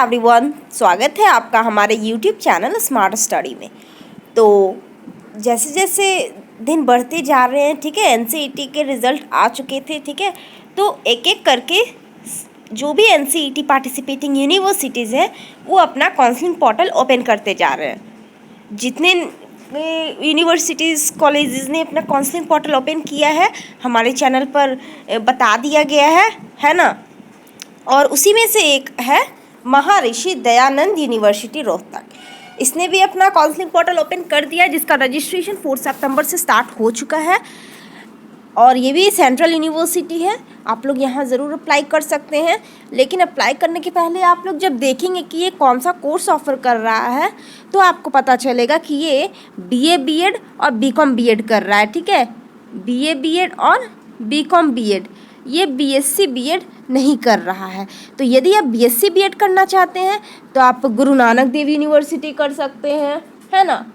Everyone, स्वागत है आपका हमारे यूट्यूब चैनल स्मार्ट स्टडी में। तो जैसे जैसे दिन बढ़ते जा रहे हैं, ठीक है, एनसीईटी के रिज़ल्ट आ चुके थे, ठीक है। तो एक एक करके जो भी एनसीईटी पार्टिसिपेटिंग यूनिवर्सिटीज़ हैं वो अपना काउंसलिंग पोर्टल ओपन करते जा रहे हैं। जितने यूनिवर्सिटीज़ कॉलेजेस ने अपना काउंसलिंग पोर्टल ओपन किया है हमारे चैनल पर बता दिया गया है ना। और उसी में से एक है महर्षि दयानंद यूनिवर्सिटी रोहतक। इसने भी अपना काउंसलिंग पोर्टल ओपन कर दिया, जिसका रजिस्ट्रेशन 4 सितंबर से स्टार्ट हो चुका है। और ये भी सेंट्रल यूनिवर्सिटी है, आप लोग यहाँ ज़रूर अप्लाई कर सकते हैं। लेकिन अप्लाई करने के पहले आप लोग जब देखेंगे कि ये कौन सा कोर्स ऑफर कर रहा है तो आपको पता चलेगा कि ये बीए बीएड और बीकॉम बीएड कर रहा है, ठीक है। बीए बीएड और बीकॉम बीएड, ये बीएससी बीएड नहीं कर रहा है। तो यदि आप बीएससी बीएड करना चाहते हैं तो आप गुरु नानक देव यूनिवर्सिटी कर सकते हैं, है ना।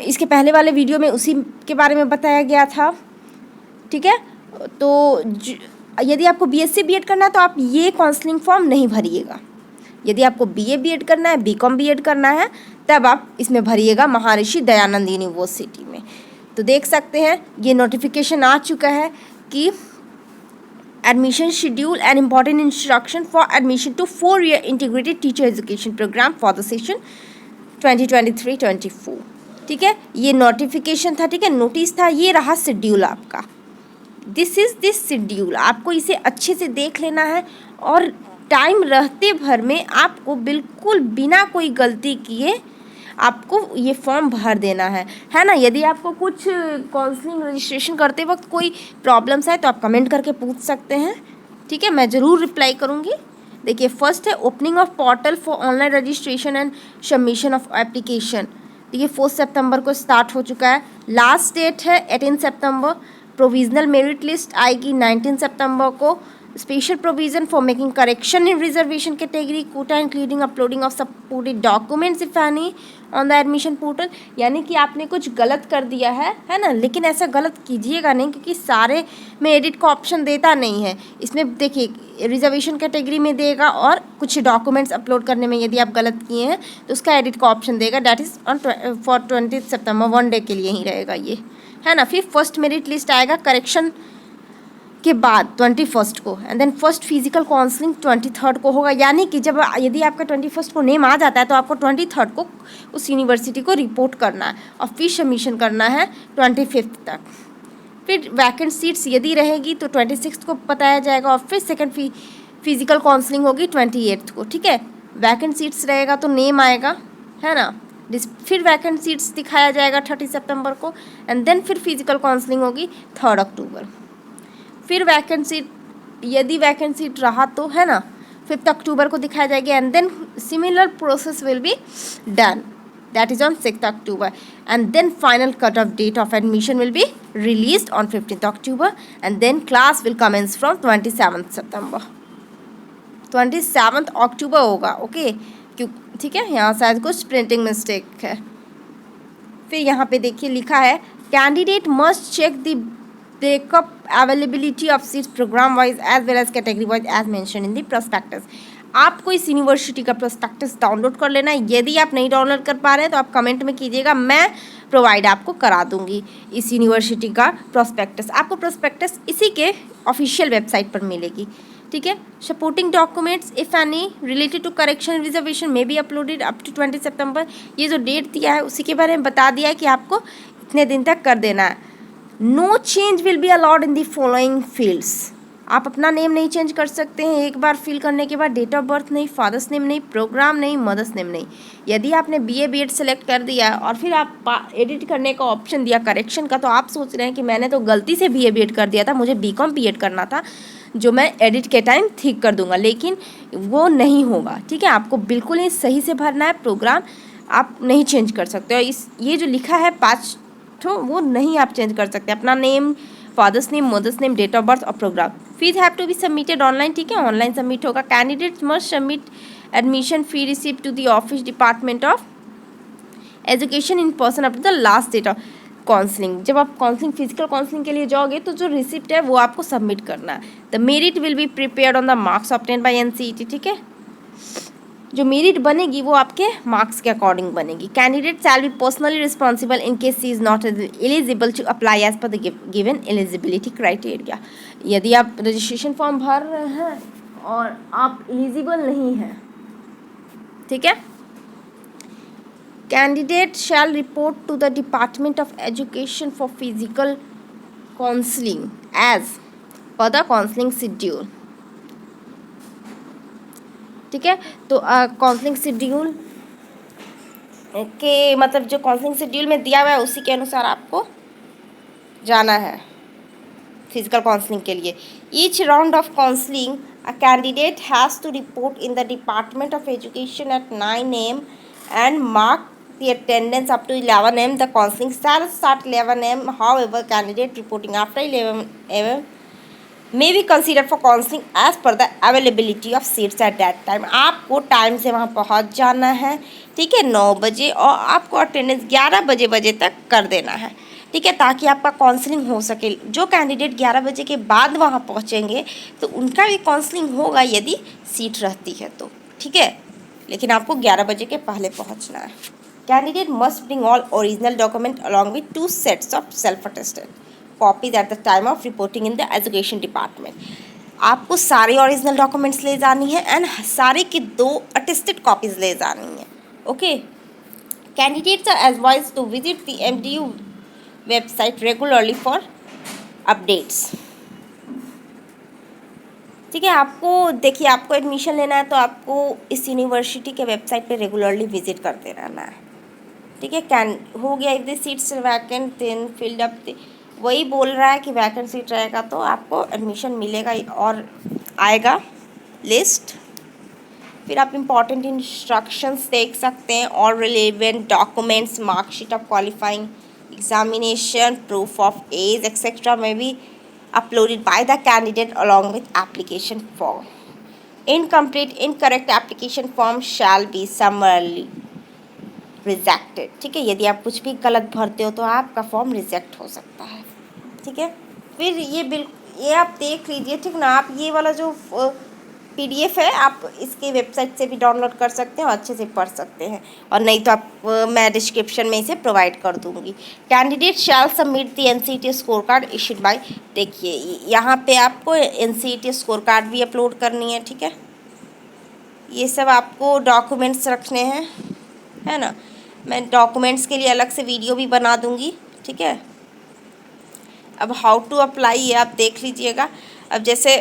इसके पहले वाले वीडियो में उसी के बारे में बताया गया था, ठीक है। तो यदि आपको बीएससी बीएड करना है तो आप ये काउंसलिंग फॉर्म नहीं भरिएगा। यदि आपको बीए बीएड करना है, बीकॉम बीएड करना है, तब आप इसमें भरिएगा महर्षि दयानंद यूनिवर्सिटी में। तो देख सकते हैं ये नोटिफिकेशन आ चुका है कि admission schedule and important instruction for admission to 4-year integrated teacher education program for the session 2023-24, ठीक है। ये नोटिफिकेशन था, ठीक है, नोटिस था। ये रहा शेड्यूल आपका, दिस इज़ दिस शेड्यूल। आपको इसे अच्छे से देख लेना है और टाइम रहते भर में आपको बिल्कुल बिना कोई गलती किए आपको ये फॉर्म भर देना है ना। यदि आपको कुछ काउंसलिंग रजिस्ट्रेशन करते वक्त कोई प्रॉब्लम्स है तो आप कमेंट करके पूछ सकते हैं, ठीक है, मैं ज़रूर रिप्लाई करूँगी। देखिए, फर्स्ट है opening of portal for online registration and submission of application. देखिए 4 सितंबर को स्टार्ट हो चुका है। लास्ट डेट है 18 सितंबर। प्रोविजनल मेरिट लिस्ट आएगी 19 सितंबर को। Special provision for making correction in reservation category quota including uploading of supported documents if any on the admission portal. यानी कि आपने कुछ गलत कर दिया है ना, लेकिन ऐसा गलत कीजिएगा नहीं, क्योंकि सारे में एडिट का ऑप्शन देता नहीं है। इसमें देखिए रिजर्वेशन कैटेगरी में देगा और कुछ डॉक्यूमेंट्स अपलोड करने में यदि आप गलत किए हैं तो उसका एडिट का ऑप्शन देगा। डैट इज़ ऑन फॉर 20 सितंबर, 1 डे के लिए ही रहेगा ये, है ना। फिर फर्स्ट मेरिट लिस्ट आएगा करेक्शन के बाद 21 को, and then first physical counselling 23 को होगा। यानी कि जब यदि आपका 21 को नेम आ जाता है तो आपको 23 को उस यूनिवर्सिटी को रिपोर्ट करना है और फिर सबमिशन करना है 25 तक। फिर वैकेंट सीट्स यदि रहेगी तो 26 को बताया जाएगा और फिर सेकंड फिजिकल काउंसलिंग होगी 28 को, ठीक है। वैकेंट सीट्स रहेगा तो नेम आएगा, है ना। फिर वैकेंट सीट्स दिखाया जाएगा 30 सितंबर को, एंड देन फिर फिजिकल काउंसलिंग होगी 3 अक्टूबर। फिर वैकेंट सीट यदि वैकेंट सीट रहा तो, है ना, 5 अक्टूबर को दिखाया जाएगा, and then similar process will be done, that is on 6 October, and then final cut off date of admission will be released on 15 October, and then class will commence from 27 September. 27 अक्टूबर होगा, okay, क्यों, ठीक है। यहाँ शायद कुछ printing mistake है। फिर यहाँ पे देखिए लिखा है candidate must check the breakup availability of seats program wise as well as category wise as mentioned in the prospectus। आपको इस यूनिवर्सिटी का प्रोस्पेक्टस डाउनलोड कर लेना है। यदि आप नहीं डाउनलोड कर पा रहे हैं तो आप कमेंट में कीजिएगा, मैं प्रोवाइड आपको करा दूंगी इस यूनिवर्सिटी का प्रोस्पेक्टस। आपको प्रोस्पेक्टस इसी के ऑफिशियल वेबसाइट पर मिलेगी, ठीक है। Supporting documents if any related to correction reservation may be uploaded up to 20 September. ये जो डेट दिया है उसी के बारे में बता दिया है कि आपको इतने दिन तक कर देना है। No change will be allowed in the following fields. आप अपना नेम नहीं चेंज कर सकते हैं एक बार फिल करने के बाद। डेट ऑफ बर्थ नहीं, फादर्स नेम नहीं, प्रोग्राम नहीं, मदर्स नेम नहीं। यदि आपने बीए बीएड सेलेक्ट कर दिया और फिर आप एडिट करने का ऑप्शन दिया करेक्शन का, तो आप सोच रहे हैं कि मैंने तो गलती से बीए बीएड कर दिया था, मुझे बीकॉम बीएड करना था, जो मैं एडिट के टाइम ठीक कर दूंगा, लेकिन वो नहीं होगा, ठीक है। आपको बिल्कुल ही सही से भरना है। प्रोग्राम आप नहीं चेंज कर सकते, और ये जो लिखा है 5 तो वो नहीं आप चेंज कर सकते। अपना name, father's name, mother's name, date of birth और programme. Fees have to be submitted online, ठीक है, ऑनलाइन सबमिट होगा। Candidates must submit admission fee receipt to the office department of education in person up to the last date of counselling. जब आप counselling physical counselling के लिए जाओगे तो जो रिसिप्ट है वो आपको सबमिट करना है। The merit will be prepared on the marks obtained by NCET, ठीक है। जो मेरिट बनेगी वो आपके मार्क्स के अकॉर्डिंग बनेगी। Candidate shall be personally responsible in case she is not eligible to apply as per the given eligibility criteria. यदि आप रजिस्ट्रेशन फॉर्म भर रहे हैं और आप एलिजिबल नहीं हैं, ठीक है, candidate shall report to the department of education for physical counselling as per the counselling schedule. ठीक है, तो काउंसलिंग शेड्यूल के मतलब जो काउंसलिंग शेड्यूल में दिया हुआ है उसी के अनुसार आपको जाना है फिजिकल काउंसलिंग के लिए। Each round of counselling a candidate has to report in the department of education at 9 AM and mark the attendance up to 11 AM. The counseling shall start 11 AM. However, candidate reporting after 11 AM may be considered for counseling as per the availability of seats at that time. आपको time से वहाँ पहुँच जाना है, ठीक है, 9 बजे, और आपको अटेंडेंस 11 बजे तक कर देना है, ठीक है, ताकि आपका काउंसलिंग हो सके। जो कैंडिडेट 11 बजे के बाद वहाँ पहुँचेंगे तो उनका भी काउंसलिंग होगा यदि सीट रहती है तो, ठीक है, लेकिन आपको 11 बजे के पहले पहुँचना है। Candidate must bring all original document along with 2 sets of self attested copies at the time of reporting in the education department. आपको सारे ओरिजिनल डॉक्यूमेंट्स ले जानी है एंड सारे की 2 अटेस्टेड कॉपीज ले जानी है। Okay, candidates are advised to visit the MDU website regularly for updates. ठीक है, आपको देखिए, आपको एडमिशन लेना है तो आपको इस यूनिवर्सिटी के वेबसाइट पे रेगुलरली विजिट करते रहना है, ठीक है। कैन हो गया, if the seats vacant then filled up, वही बोल रहा है कि वैकेंट सीट रहेगा तो आपको एडमिशन मिलेगा और आएगा लिस्ट। फिर आप इम्पॉर्टेंट इंस्ट्रक्शंस देख सकते हैं, और relevant documents, marksheet of qualifying examination, proof of age etcetera में भी uploaded by the candidate along with application form. Incomplete, incorrect application form shall be summarily rejected. ठीक है, यदि आप कुछ भी गलत भरते हो तो आपका फॉर्म रिजेक्ट हो सकता है, ठीक है। फिर ये आप देख लीजिए, ठीक ना, आप ये वाला जो PDF है आप इसके वेबसाइट से भी डाउनलोड कर सकते हैं और अच्छे से पढ़ सकते हैं, और नहीं तो आप मैं डिस्क्रिप्शन में इसे प्रोवाइड कर दूंगी। Candidate shell submit the NCERT score card issued by, देखिए यहाँ पे आपको NCERT स्कोर कार्ड भी अपलोड करनी है, ठीक है। ये सब आपको डॉक्यूमेंट्स रखने हैं, है ना। मैं डॉक्यूमेंट्स के लिए अलग से वीडियो भी बना दूँगी, ठीक है। अब हाउ टू अप्लाई ये आप देख लीजिएगा। अब जैसे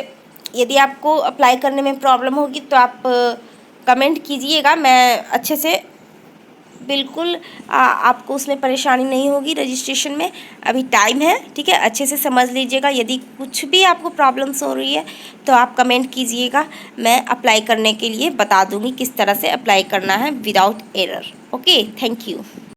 यदि आपको अप्लाई करने में प्रॉब्लम होगी तो आप कमेंट कीजिएगा, मैं अच्छे से बिल्कुल आपको उसमें परेशानी नहीं होगी। रजिस्ट्रेशन में अभी टाइम है, ठीक है, अच्छे से समझ लीजिएगा। यदि कुछ भी आपको प्रॉब्लम्स हो रही है तो आप कमेंट कीजिएगा, मैं अप्लाई करने के लिए बता दूंगी किस तरह से अप्लाई करना है without error. Okay, thank you.